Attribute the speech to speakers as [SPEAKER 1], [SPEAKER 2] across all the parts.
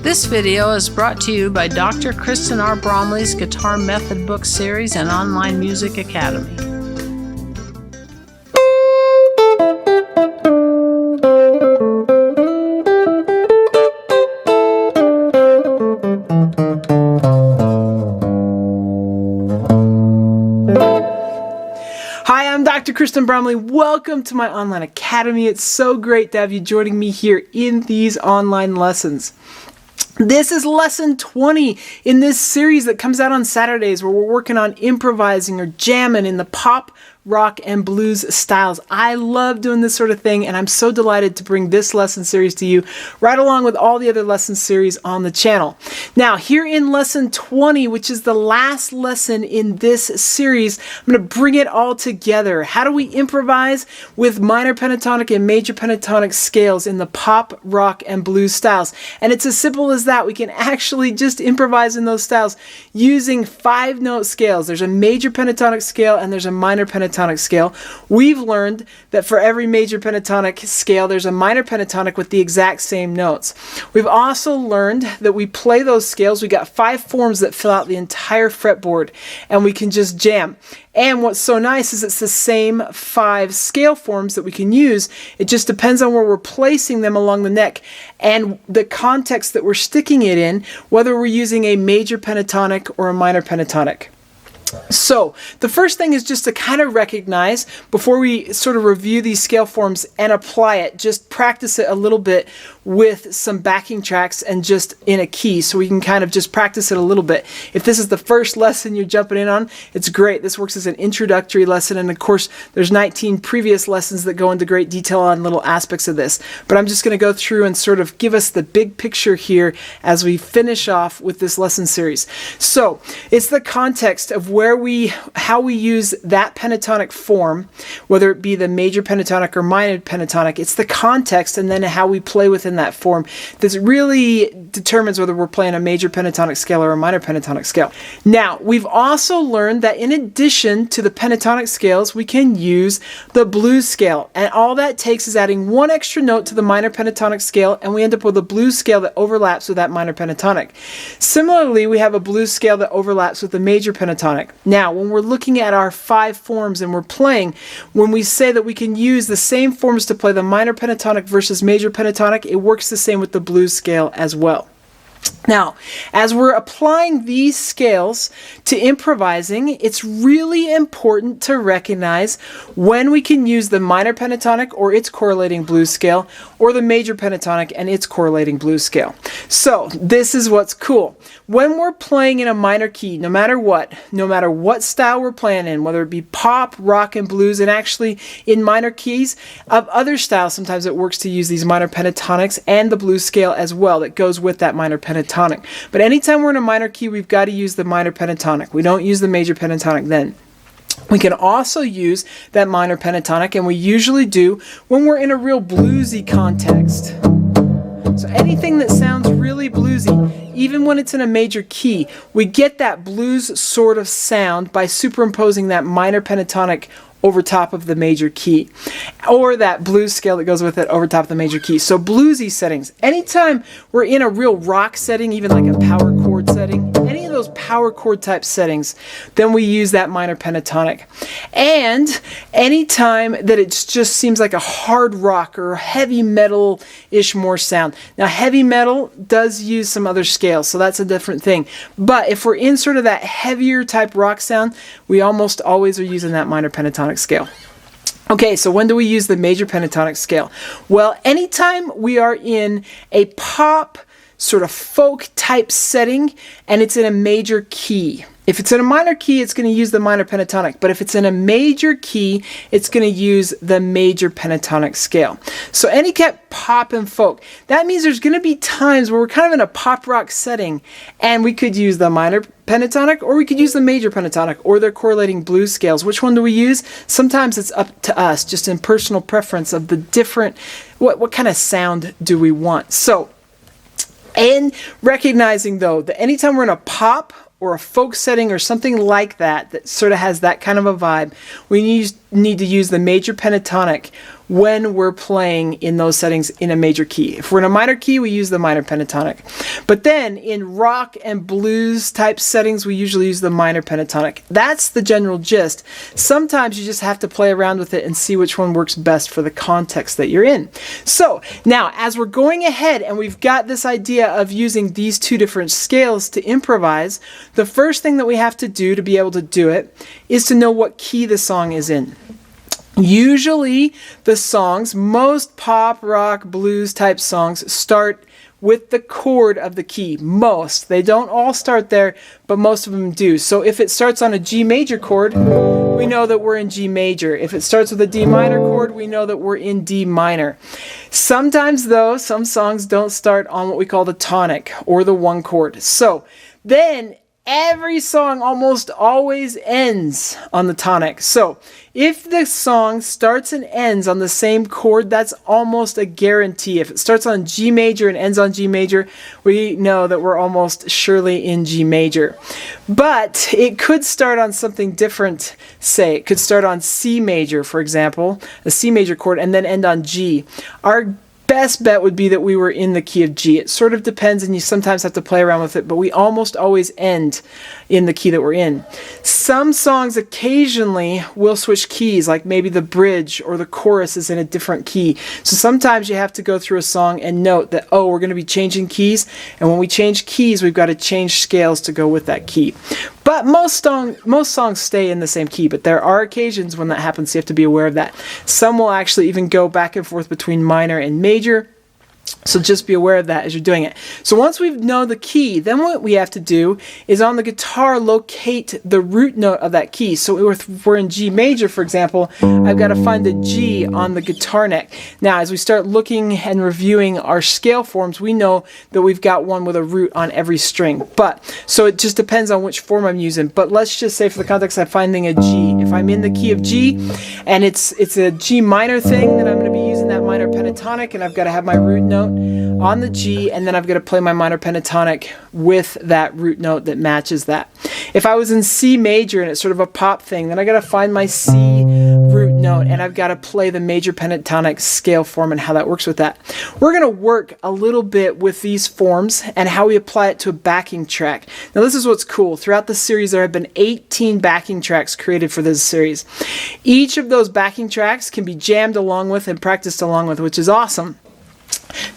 [SPEAKER 1] This video is brought to you by Dr. Kristen R. Bromley's Guitar Method Book Series and Online Music Academy.
[SPEAKER 2] Hi, I'm Dr. Kristen Bromley. Welcome to my online academy. It's so great to have you joining me here in these online lessons. This is lesson 20 in this series that comes out on Saturdays where we're working on improvising or jamming in the pop, rock, and blues styles. I love doing this sort of thing, and I'm so delighted to bring this lesson series to you right along with all the other lesson series on the channel. Now, here in lesson 20, which is the last lesson in this series, I'm going to bring it all together. How do we improvise with minor pentatonic and major pentatonic scales in the pop, rock, and blues styles? And it's as simple as that. We can actually just improvise in those styles using 5-note scales. There's a major pentatonic scale and there's a minor pentatonic scale. We've learned that for every major pentatonic scale, there's a minor pentatonic with the exact same notes. We've also learned that we play those scales. We got 5 forms that fill out the entire fretboard, and we can just jam. And what's so nice is it's the same 5 scale forms that we can use. It just depends on where we're placing them along the neck and the context that we're sticking it in, whether we're using a major pentatonic or a minor pentatonic. So the first thing is just to kind of recognize, before we sort of review these scale forms and apply it, just practice it a little bit with some backing tracks and just in a key, so we can kind of just practice it a little bit. If this is the first lesson you're jumping in on, it's great. This works as an introductory lesson, and of course there's 19 previous lessons that go into great detail on little aspects of this. But I'm just going to go through and sort of give us the big picture here as we finish off with this lesson series. So it's the context of how we use that pentatonic form, whether it be the major pentatonic or minor pentatonic. It's the context and then how we play within that form that really determines whether we're playing a major pentatonic scale or a minor pentatonic scale. Now, we've also learned that in addition to the pentatonic scales, we can use the blues scale, and all that takes is adding 1 extra note to the minor pentatonic scale, and we end up with a blues scale that overlaps with that minor pentatonic. Similarly, we have a blues scale that overlaps with the major pentatonic. Now, when we're looking at our 5 forms and we're playing, when we say that we can use the same forms to play the minor pentatonic versus major pentatonic, it works the same with the blues scale as well. Now, as we're applying these scales to improvising, it's really important to recognize when we can use the minor pentatonic or its correlating blues scale, or the major pentatonic and its correlating blues scale. So this is what's cool. When we're playing in a minor key, no matter what style we're playing in, whether it be pop, rock, and blues, and actually in minor keys of other styles, sometimes it works to use these minor pentatonics and the blues scale as well that goes with that minor pentatonic. But anytime we're in a minor key, we've got to use the minor pentatonic. We don't use the major pentatonic then. We can also use that minor pentatonic, and we usually do when we're in a real bluesy context. So anything that sounds really bluesy, even when it's in a major key, we get that blues sort of sound by superimposing that minor pentatonic over top of the major key, or that blues scale that goes with it over top of the major key. So bluesy settings, anytime we're in a real rock setting, even like a power chord setting, any of those power chord type settings, then we use that minor pentatonic. And anytime that it just seems like a hard rock or heavy metal-ish more sound. Now, heavy metal does use some other scales, so that's a different thing. But if we're in sort of that heavier type rock sound, we almost always are using that minor pentatonic scale. Okay, so when do we use the major pentatonic scale? Well, anytime we are in a pop, sort of folk type setting and it's in a major key. If it's in a minor key, it's going to use the minor pentatonic, but if it's in a major key, it's going to use the major pentatonic scale. So any kind of pop and folk, that means there's going to be times where we're kind of in a pop rock setting and we could use the minor pentatonic or we could use the major pentatonic or their correlating blues scales. Which one do we use? Sometimes it's up to us, just in personal preference of the different, what kind of sound do we want. So, and recognizing though that anytime we're in a pop or a folk setting or something like that, that sort of has that kind of a vibe, we need to use the major pentatonic when we're playing in those settings in a major key. If we're in a minor key, we use the minor pentatonic. But then in rock and blues type settings, we usually use the minor pentatonic. That's the general gist. Sometimes you just have to play around with it and see which one works best for the context that you're in. So now, as we're going ahead and we've got this idea of using these two different scales to improvise, the first thing that we have to do to be able to do it is to know what key the song is in. Usually the songs, most pop, rock, blues type songs start with the chord of the key. Most. They don't all start there, but most of them do. So if it starts on a G major chord, we know that we're in G major. If it starts with a D minor chord, we know that we're in D minor. Sometimes though, some songs don't start on what we call the tonic or the one chord. So then every song almost always ends on the tonic. So if the song starts and ends on the same chord, that's almost a guarantee. If it starts on G major and ends on G major, we know that we're almost surely in G major. But it could start on something different. Say it could start on C major, for example, a C major chord, and then end on G. Our best bet would be that we were in the key of G. It sort of depends, and you sometimes have to play around with it, but we almost always end in the key that we're in. Some songs occasionally will switch keys, like maybe the bridge or the chorus is in a different key. So sometimes you have to go through a song and note that, oh, we're going to be changing keys, and when we change keys, we've got to change scales to go with that key. But most songs stay in the same key, but there are occasions when that happens, so you have to be aware of that. Some will actually even go back and forth between minor and major. So just be aware of that as you're doing it. So once we know the key, then what we have to do is on the guitar locate the root note of that key. So if we're in G major, for example, I've got to find the G on the guitar neck. Now, as we start looking and reviewing our scale forms, we know that we've got one with a root on every string. But so it just depends on which form I'm using. But let's just say for the context, I'm finding a G. If I'm in the key of G and it's a G minor thing, then I'm going to be using that minor pentatonic, and I've got to have my root note on the G, and then I've got to play my minor pentatonic with that root note that matches that. If I was in C major and it's sort of a pop thing, then I got to find my C root note, and I've got to play the major pentatonic scale form and how that works with that. We're going to work a little bit with these forms and how we apply it to a backing track. Now this is what's cool. Throughout the series there have been 18 backing tracks created for this series. Each of those backing tracks can be jammed along with and practiced along with, which is awesome.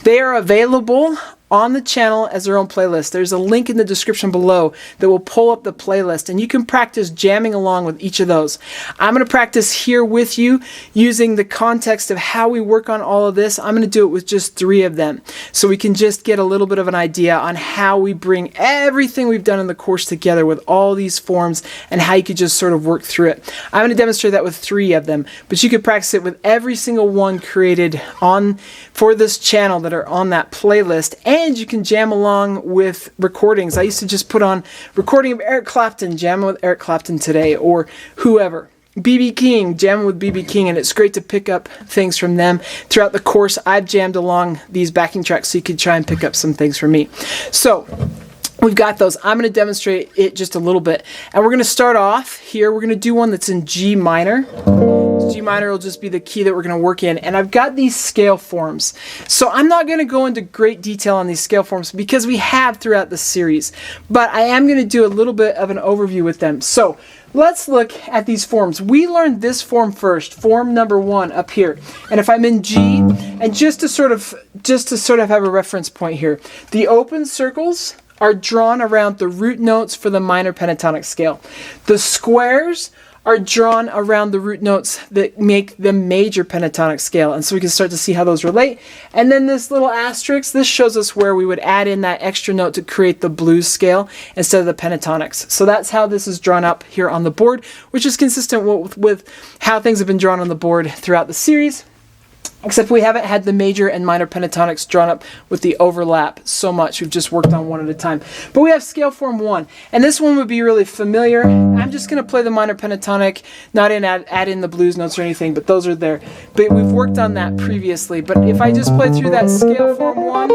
[SPEAKER 2] They are available on the channel as their own playlist. There's a link in the description below that will pull up the playlist, and you can practice jamming along with each of those. I'm going to practice here with you using the context of how we work on all of this. I'm going to do it with just 3 of them, so we can just get a little bit of an idea on how we bring everything we've done in the course together with all these forms and how you could just sort of work through it. I'm going to demonstrate that with 3 of them, but you could practice it with every single one created for this channel that are on that playlist. And you can jam along with recordings. I used to just put on recording of Eric Clapton, jamming with Eric Clapton today, or whoever. B.B. King, jamming with B.B. King, and it's great to pick up things from them. Throughout the course, I've jammed along these backing tracks so you could try and pick up some things from me. So we've got those. I'm going to demonstrate it just a little bit. And we're going to start off here. We're going to do one that's in G minor. G minor will just be the key that we're going to work in. And I've got these scale forms. So I'm not going to go into great detail on these scale forms because we have throughout the series. But I am going to do a little bit of an overview with them. So let's look at these forms. We learned this form first, form number 1 up here. And if I'm in G, and just to sort of have a reference point here, the open circles are drawn around the root notes for the minor pentatonic scale. The squares are drawn around the root notes that make the major pentatonic scale. And so we can start to see how those relate. And then this little asterisk, this shows us where we would add in that extra note to create the blues scale instead of the pentatonics. So that's how this is drawn up here on the board, which is consistent with how things have been drawn on the board throughout the series. Except we haven't had the major and minor pentatonics drawn up with the overlap so much. We've just worked on one at a time. But we have scale form 1. And this one would be really familiar. I'm just going to play the minor pentatonic, not add in the blues notes or anything, but those are there. But we've worked on that previously. But if I just play through that scale form 1,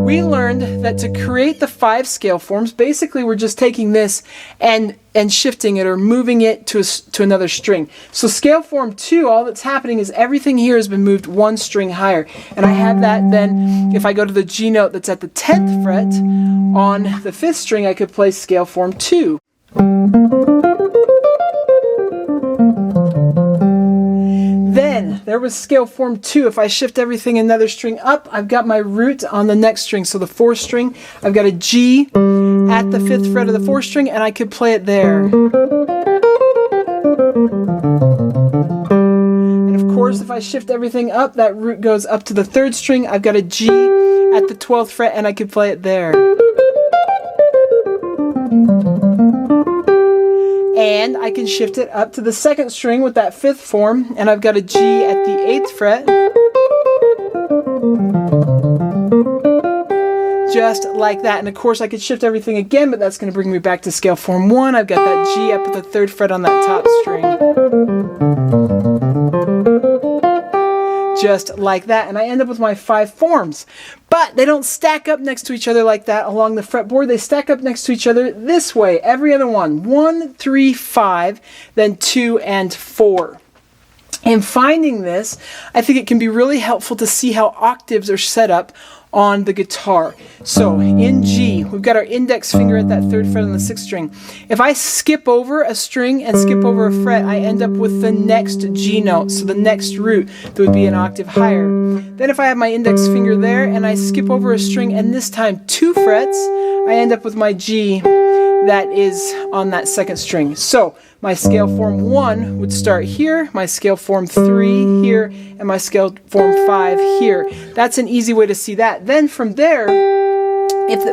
[SPEAKER 2] we learned that to create the 5 scale forms, basically we're just taking this and shifting it or moving it to another string. So scale form 2, all that's happening is everything here has been moved 1 string higher. And I have that then, if I go to the G note that's at the 10th fret on the 5th string, I could play scale form 2. Then there was scale form 2. If I shift everything another string up, I've got my root on the next string. So the 4th string, I've got a G at the 5th fret of the 4th string, and I could play it there. And of course, if I shift everything up, that root goes up to the 3rd string. I've got a G at the 12th fret, and I could play it there. And I can shift it up to the 2nd string with that 5th form, and I've got a G at the 8th fret. Just like that. And of course I could shift everything again, but that's going to bring me back to scale form 1. I've got that G up at the 3rd fret on that top string. Just like that, and I end up with my 5 forms. But they don't stack up next to each other like that along the fretboard. They stack up next to each other this way, every other one. 1, 3, 5, then 2 and 4. And finding this, I think it can be really helpful to see how octaves are set up on the guitar. So in G, we've got our index finger at that 3rd fret on the 6th string. If I skip over a string and skip over a fret, I end up with the next G note, so the next root that would be an octave higher. Then if I have my index finger there and I skip over a string and this time 2 frets, I end up with my G that is on that 2nd string. So my scale form 1 would start here, my scale form 3 here, and my scale form 5 here. That's an easy way to see that. Then from there,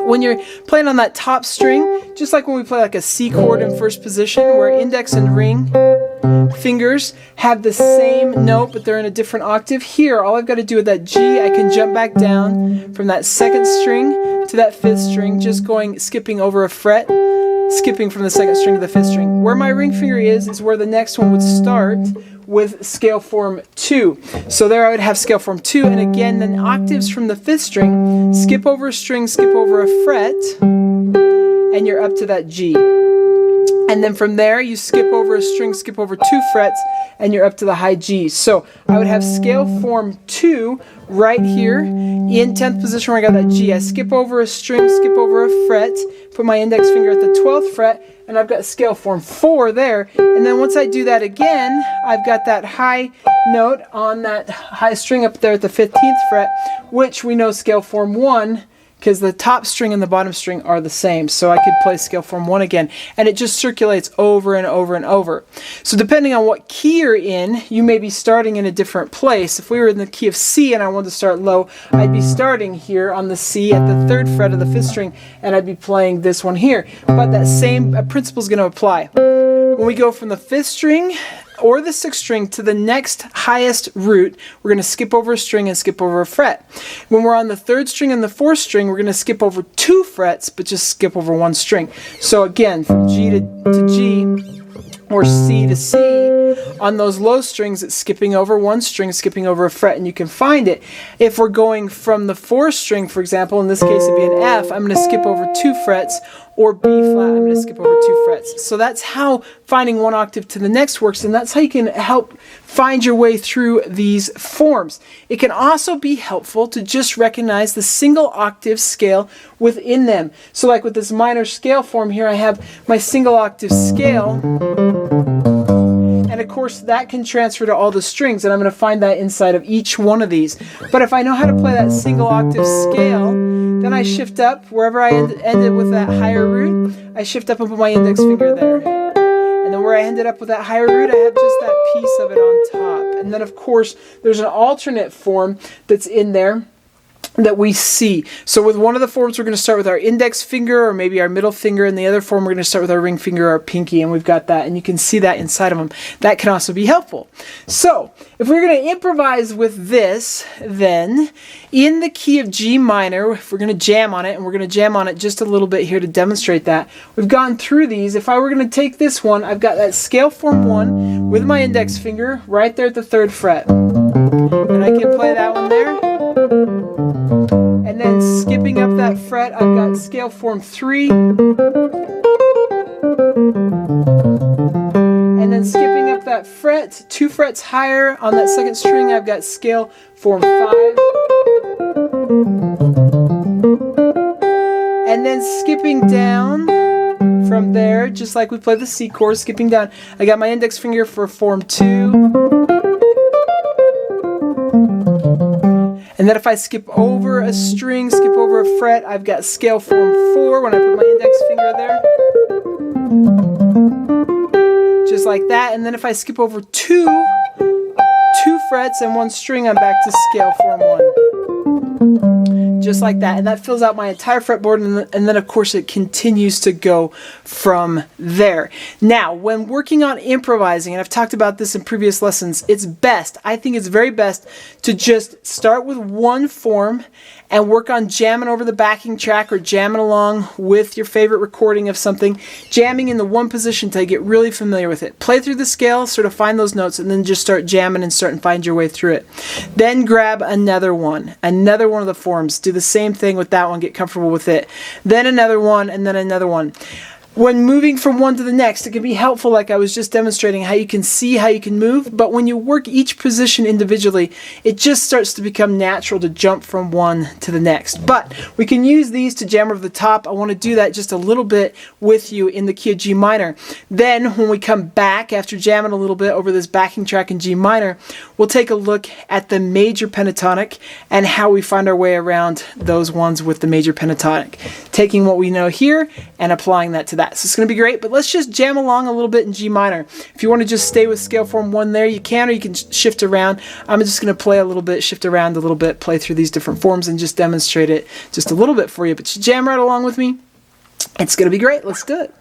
[SPEAKER 2] when you're playing on that top string, just like when we play like a C chord in 1st position, where index and ring fingers have the same note, but they're in a different octave. Here, all I've got to do with that G, I can jump back down from that 2nd string to that 5th string, just skipping over a fret, skipping from the 2nd string to the 5th string. Where my ring finger is where the next one would start with scale form 2. So there I would have scale form 2, and again, then octaves from the 5th string, skip over a string, skip over a fret, and you're up to that G. And then from there, you skip over a string, skip over 2 frets, and you're up to the high G. So I would have scale form 2 right here in 10th position where I got that G. I skip over a string, skip over a fret, put my index finger at the 12th fret, and I've got scale form 4 there. And then once I do that again, I've got that high note on that high string up there at the 15th fret, which we know scale form 1, because the top string and the bottom string are the same. So I could play scale form 1 again, and it just circulates over and over and over. So depending on what key you're in, you may be starting in a different place. If we were in the key of C and I wanted to start low, I'd be starting here on the C at the 3rd fret of the 5th string, and I'd be playing this one here. But that same principle is going to apply. When we go from the 5th string or the 6th string to the next highest root, we're going to skip over a string and skip over a fret. When we're on the 3rd string and the 4th string, we're going to skip over 2 frets, but just skip over 1 string. So again, from G to G, or C to C, on those low strings, it's skipping over 1 string, skipping over a fret, and you can find it. If we're going from the 4th string, for example, in this case it'd be an F, I'm going to skip over 2 frets, or B flat, I'm going to skip over 2 frets. So that's how finding 1 octave to the next works, and that's how you can help find your way through these forms. It can also be helpful to just recognize the single octave scale within them. So like with this minor scale form here, I have my single octave scale, and of course that can transfer to all the strings, and I'm going to find that inside of each one of these. But if I know how to play that single octave scale, then I shift up wherever I ended with that higher root, I shift up and put my index finger there. And then where I ended up with that higher root, I have just that piece of it on top. And then of course there's an alternate form that's in there that we see. So with one of the forms, we're going to start with our index finger or maybe our middle finger, and the other form we're going to start with our ring finger or our pinky, and we've got that, and you can see that inside of them. That can also be helpful. So if we're going to improvise with this, then in the key of G minor, if we're going to jam on it, and we're going to jam on it just a little bit here to demonstrate that, we've gone through these. If I were going to take this one, I've got that scale form 1 with my index finger right there at the 3rd fret, and I can play that one there. And then skipping up that fret, I've got scale form 3. And then skipping up that fret, 2 frets higher on that second string, I've got scale form 5. And then skipping down from there, just like we play the C chord, skipping down, I got my index finger for form 2. And then if I skip over a string, skip over a fret, I've got scale form 4 when I put my index finger there. Just like that. And then if I skip over 2 frets and 1 string, I'm back to scale form 1. Just like that. And that fills out my entire fretboard, and then of course it continues to go from there. Now, when working on improvising, and I've talked about this in previous lessons, it's best, I think it's very best, to just start with one form and work on jamming over the backing track or jamming along with your favorite recording of something, jamming in the one position until you get really familiar with it. Play through the scale, sort of find those notes, and then just start jamming and start and find your way through it. Then grab another one of the forms. Do the same thing with that one, get comfortable with it. Then another one, and then another one. When moving from one to the next, it can be helpful, like I was just demonstrating, how you can see how you can move, but when you work each position individually, it just starts to become natural to jump from one to the next. But we can use these to jam over the top. I want to do that just a little bit with you in the key of G minor. Then when we come back after jamming a little bit over this backing track in G minor, we'll take a look at the major pentatonic and how we find our way around those ones with the major pentatonic, taking what we know here and applying that to that. So it's going to be great, but let's just jam along a little bit in G minor. If you want to just stay with scale form 1 there, you can, or you can shift around. I'm just going to play a little bit, shift around a little bit, play through these different forms and just demonstrate it just a little bit for you. But you jam right along with me. It's going to be great. Let's do it.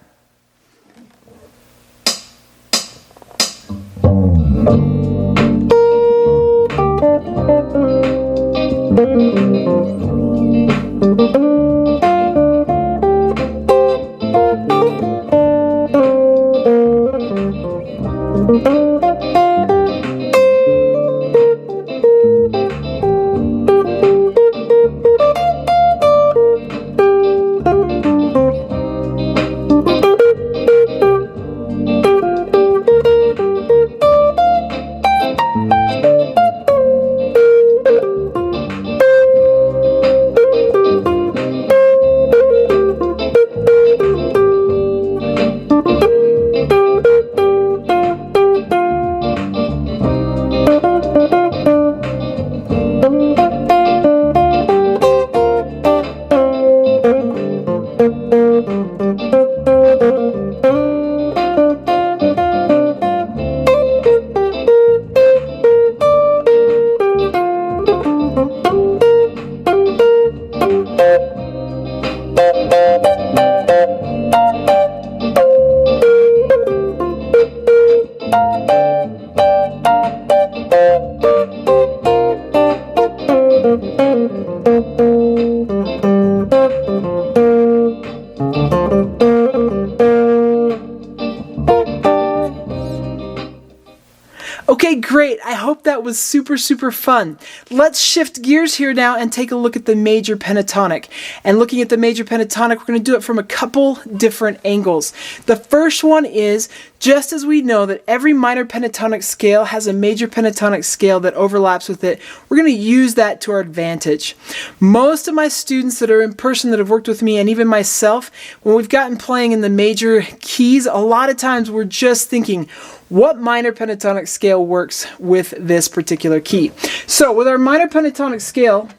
[SPEAKER 2] Okay, great. I hope that was super fun. Let's shift gears here now and take a look at the major pentatonic. And looking at the major pentatonic, we're going to do it from a couple different angles. The first one is, just as we know that every minor pentatonic scale has a major pentatonic scale that overlaps with it, we're going to use that to our advantage. Most of my students that are in person that have worked with me, and even myself, when we've gotten playing in the major keys, a lot of times we're just thinking, what minor pentatonic scale works with this particular key? So with our minor pentatonic scale,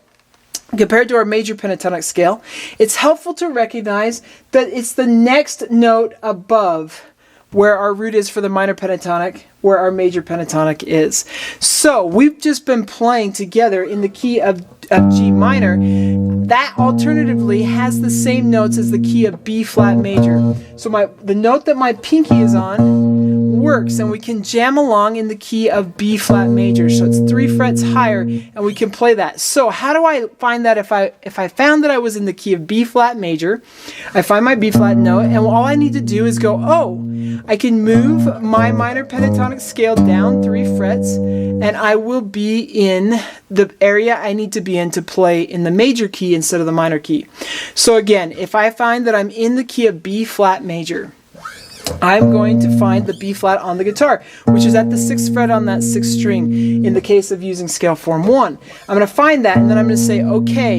[SPEAKER 2] compared to our major pentatonic scale, it's helpful to recognize that it's the next note above where our root is for the minor pentatonic, where our major pentatonic is. So we've just been playing together in the key of G minor. That alternatively has the same notes as the key of B flat major. So the note that my pinky is on works, and we can jam along in the key of B flat major. So it's 3 frets higher, and we can play that. So how do I find that? If I found that I was in the key of B flat major, I find my B flat note, and all I need to do is go, oh, I can move my minor pentatonic scale down 3 frets, and I will be in the area I need to be in to play in the major key instead of the minor key. So again, if I find that I'm in the key of B flat major, I'm going to find the B flat on the guitar, which is at the 6th fret on that 6th string in the case of using scale form 1. I'm going to find that, and then I'm going to say, okay,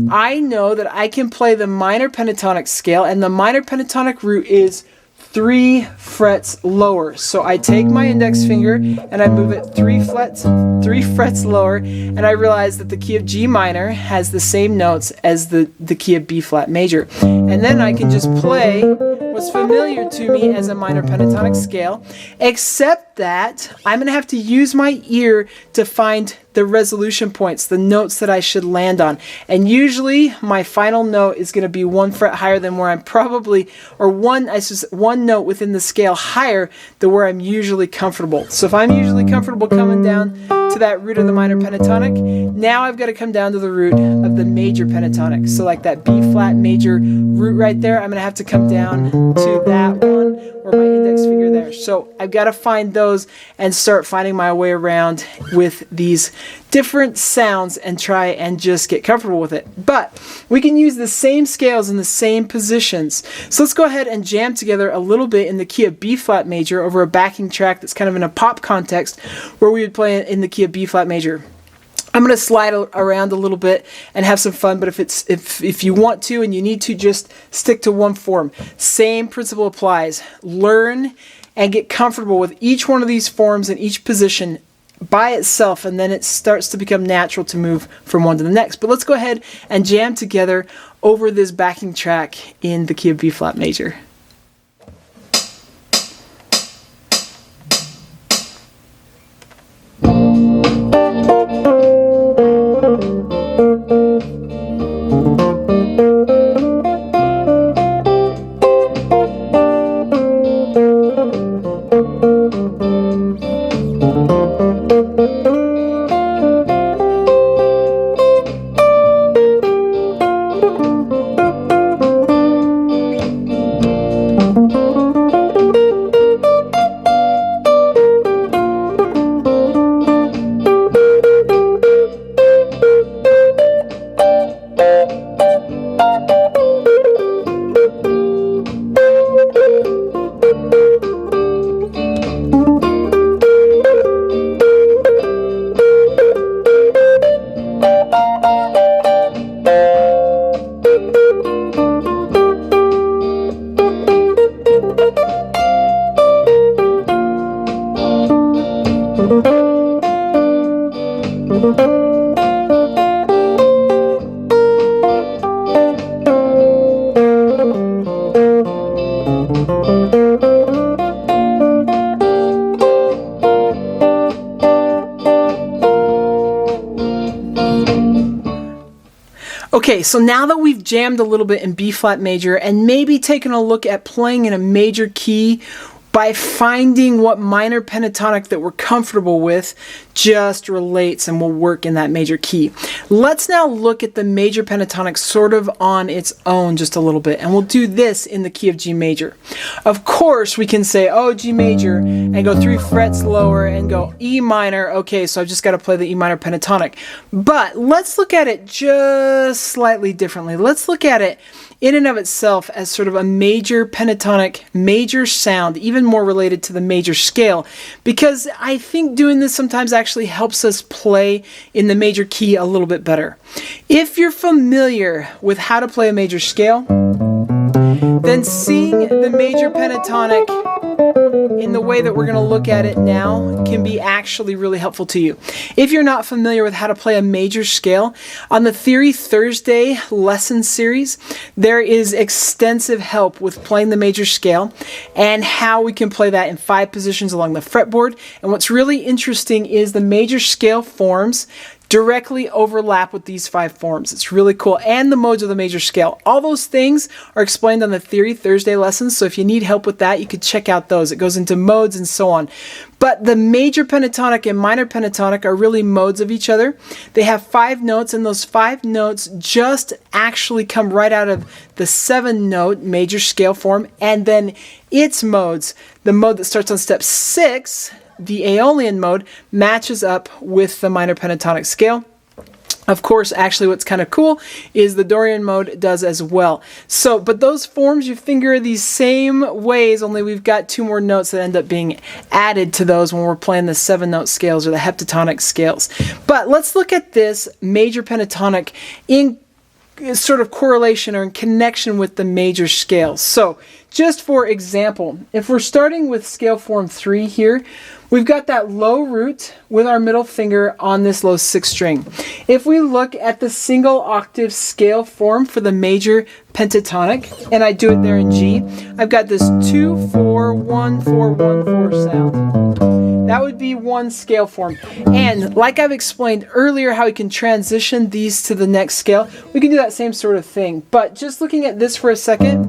[SPEAKER 2] I know that I can play the minor pentatonic scale, and the minor pentatonic root is 3 frets lower. So I take my index finger and I move it 3 frets lower, and I realize that the key of G minor has the same notes as the key of B flat major. And then I can just play what's familiar to me as a minor pentatonic scale, except that I'm going to have to use my ear to find the resolution points, the notes that I should land on. And usually my final note is going to be 1 fret higher than where I'm probably, or one note within the scale higher than where I'm usually comfortable. So if I'm usually comfortable coming down to that root of the minor pentatonic, now I've got to come down to the root of the major pentatonic. So like that B flat major root right there, I'm going to have to come down to that one or my index finger there. So I've got to find those and start finding my way around with these different sounds and try and just get comfortable with it. But we can use the same scales in the same positions. So let's go ahead and jam together a little bit in the key of B flat major over a backing track that's kind of in a pop context where we would play in the key of B flat major. I'm going to slide around a little bit and have some fun, but if you want to and you need to, just stick to one form. Same principle applies. Learn and get comfortable with each one of these forms and each position by itself, and then it starts to become natural to move from one to the next. But let's go ahead and jam together over this backing track in the key of B flat major. Okay, so now that we've jammed a little bit in B flat major and maybe taken a look at playing in a major key by finding what minor pentatonic that we're comfortable with just relates and will work in that major key. Let's now look at the major pentatonic sort of on its own just a little bit, and we'll do this in the key of G major. Of course, we can say, oh, G major, and go 3 frets lower and go E minor. Okay, so I've just got to play the E minor pentatonic. But let's look at it just slightly differently. Let's look at it in and of itself as sort of a major pentatonic, major sound, even more related to the major scale, because I think doing this sometimes actually helps us play in the major key a little bit better. If you're familiar with how to play a major scale, then seeing the major pentatonic in the way that we're going to look at it now can be actually really helpful to you. If you're not familiar with how to play a major scale, on the Theory Thursday lesson series, there is extensive help with playing the major scale and how we can play that in 5 positions along the fretboard. And what's really interesting is the major scale forms directly overlap with these 5 forms. It's really cool. And the modes of the major scale. All those things are explained on the Theory Thursday lessons, so if you need help with that, you could check out those. It goes into modes and so on. But the major pentatonic and minor pentatonic are really modes of each other. They have 5 notes, and those 5 notes just actually come right out of the 7-note major scale form, and then its modes. The mode that starts on step 6, the Aeolian mode, matches up with the minor pentatonic scale. Of course, actually what's kind of cool is the Dorian mode does as well. So, but those forms you finger these same ways, only we've got 2 more notes that end up being added to those when we're playing the 7-note scales or the heptatonic scales. But let's look at this major pentatonic in sort of correlation or in connection with the major scales. So, just for example, if we're starting with scale form 3 here, we've got that low root with our middle finger on this low 6th string. If we look at the single octave scale form for the major pentatonic, and I do it there in G, I've got this 2, 4, 1, 4, 1, 4 sound. That would be one scale form. And like I've explained earlier how we can transition these to the next scale, we can do that same sort of thing. But just looking at this for a second,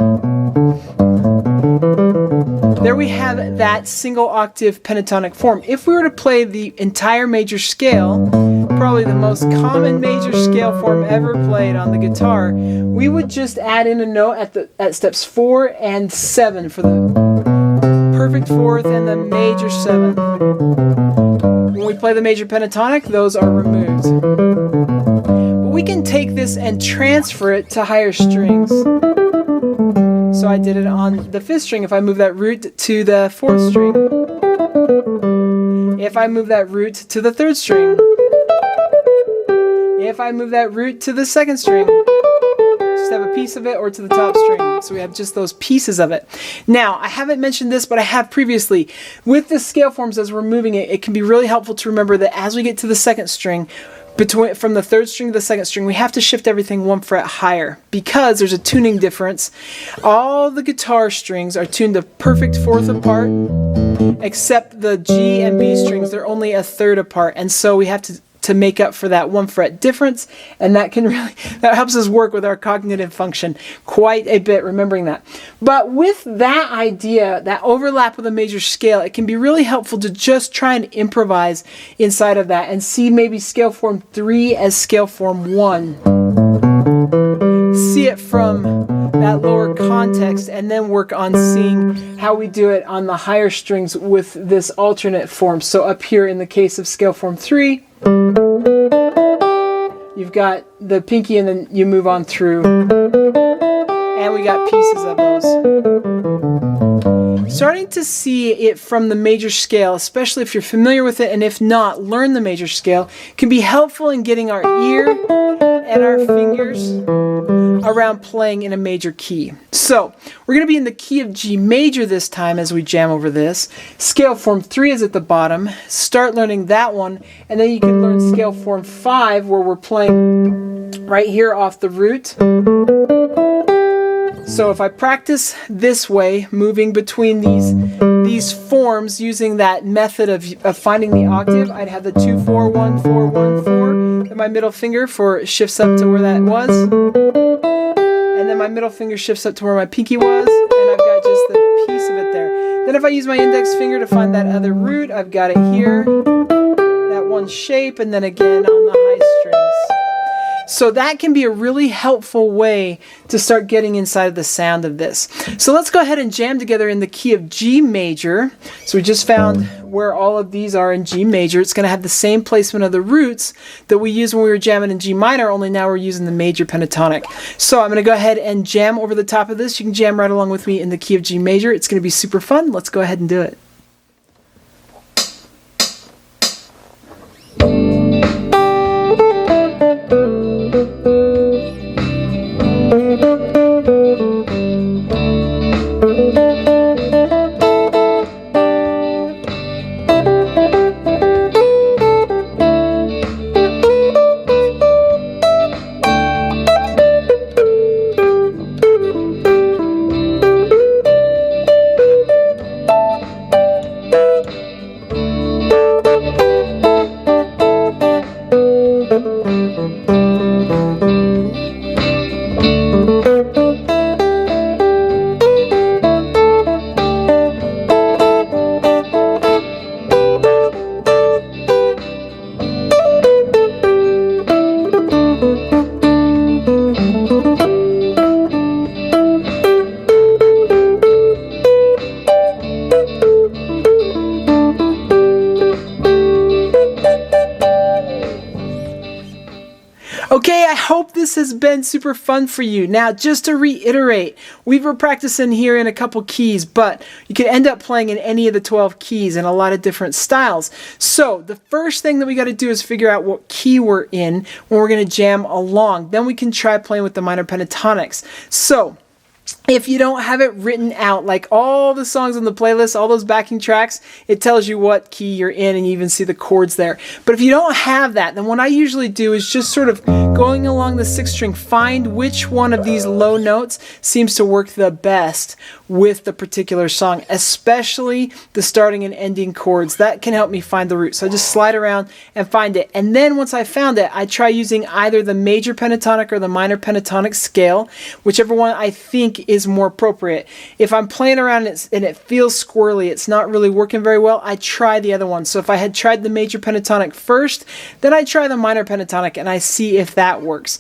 [SPEAKER 2] there we have that single octave pentatonic form. If we were to play the entire major scale, probably the most common major scale form ever played on the guitar, we would just add in a note at steps 4 and 7 for the perfect 4th and the major 7th. When we play the major pentatonic, those are removed. But we can take this and transfer it to higher strings. So I did it on the 5th string. If I move that root to the 4th string. If I move that root to the 3rd string. If I move that root to the 2nd string. Just have a piece of it, or to the top string. So we have just those pieces of it. Now, I haven't mentioned this, but I have previously. With the scale forms as we're moving it, it can be really helpful to remember that as we get to the 2nd string, from the 3rd string to the 2nd string, we have to shift everything 1 fret higher because there's a tuning difference. All the guitar strings are tuned a perfect 4th apart, except the G and B strings, they're only a 3rd apart, and so we have to make up for that 1 fret difference, and that helps us work with our cognitive function quite a bit, remembering that. But with that idea, that overlap with a major scale, it can be really helpful to just try and improvise inside of that and see maybe scale form 3 as scale form 1. See it from that lower context, and then work on seeing how we do it on the higher strings with this alternate form. So up here in the case of scale form 3, you've got the pinky and then you move on through, and we got pieces of those. Starting to see it from the major scale, especially if you're familiar with it, and if not, learn the major scale, can be helpful in getting our ear and our fingers around playing in a major key. So we're going to be in the key of G major this time as we jam over this. Scale form 3 is at the bottom. Start learning that one, and then you can learn scale form 5 where we're playing right here off the root. So if I practice this way, moving between these forms using that method of finding the octave, I'd have the 2, 4, 1, 4, 1, 4, and my middle finger shifts up to where that was, and then my middle finger shifts up to where my pinky was, and I've got just the piece of it there. Then if I use my index finger to find that other root, I've got it here, that one shape, and then again on the high strings. So that can be a really helpful way to start getting inside of the sound of this. So let's go ahead and jam together in the key of G major. So we just found where all of these are in G major. It's going to have the same placement of the roots that we used when we were jamming in G minor, only now we're using the major pentatonic. So I'm going to go ahead and jam over the top of this. You can jam right along with me in the key of G major. It's going to be super fun. Let's go ahead and do it. been super fun for you. Now, just to reiterate, we were practicing here in a couple keys, but you can end up playing in any of the 12 keys in a lot of different styles. So the first thing that we got to do is figure out what key we're in when we're going to jam along. Then we can try playing with the minor pentatonics. So if you don't have it written out, like all the songs on the playlist, all those backing tracks, it tells you what key you're in and you even see the chords there. But if you don't have that, then what I usually do is just sort of going along the 6th string, find which one of these low notes seems to work the best with the particular song, especially the starting and ending chords. That can help me find the root. So I just slide around and find it. And then once I found it, I try using either the major pentatonic or the minor pentatonic scale, whichever one I think is more appropriate. If I'm playing around and it feels squirrely, it's not really working very well, I try the other one. So if I had tried the major pentatonic first, then I try the minor pentatonic and I see if that works.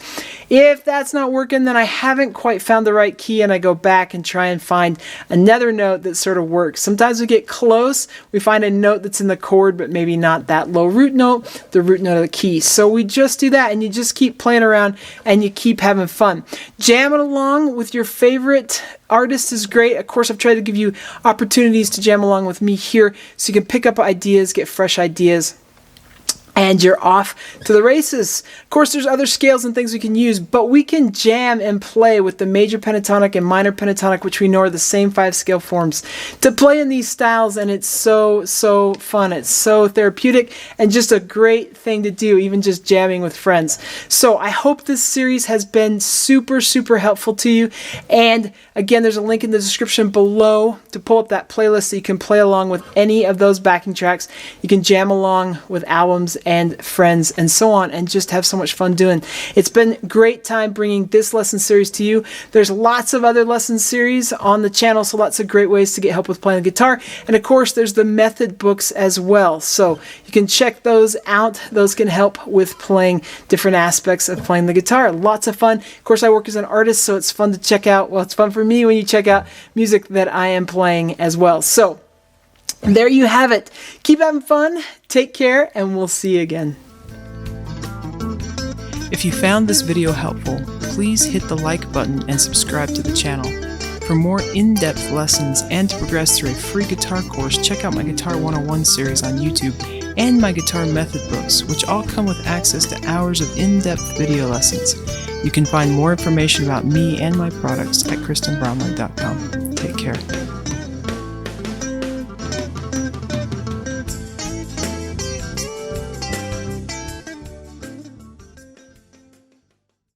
[SPEAKER 2] If that's not working, then I haven't quite found the right key and I go back and try and find another note that sort of works. Sometimes we get close, we find a note that's in the chord but maybe not that low root note, the root note of the key. So we just do that and you just keep playing around and you keep having fun. Jamming along with your favorite artist is great. Of course, I've tried to give you opportunities to jam along with me here so you can pick up ideas, get fresh ideas, and you're off to the races. Of course, there's other scales and things we can use, but we can jam and play with the major pentatonic and minor pentatonic, which we know are the same 5 scale forms, to play in these styles, and it's so fun. It's so therapeutic and just a great thing to do, even just jamming with friends. So I hope this series has been super helpful to you. And again, there's a link in the description below to pull up that playlist so you can play along with any of those backing tracks. You can jam along with albums and friends and so on and just have so much fun doing. It's been a great time bringing this lesson series to you. There's lots of other lesson series on the channel, so lots of great ways to get help with playing the guitar. And of course, there's the method books as well. So you can check those out. Those can help with playing different aspects of playing the guitar. Lots of fun. Of course, I work as an artist, so it's fun to check out. Well, it's fun for me when you check out music that I am playing as well. So there you have it. Keep having fun, take care, and we'll see you again.
[SPEAKER 3] If you found this video helpful, please hit the like button and subscribe to the channel. For more in-depth lessons and to progress through a free guitar course, check out my Guitar 101 series on YouTube and my guitar method books, which all come with access to hours of in-depth video lessons. You can find more information about me and my products at KristenBromley.com. Take care.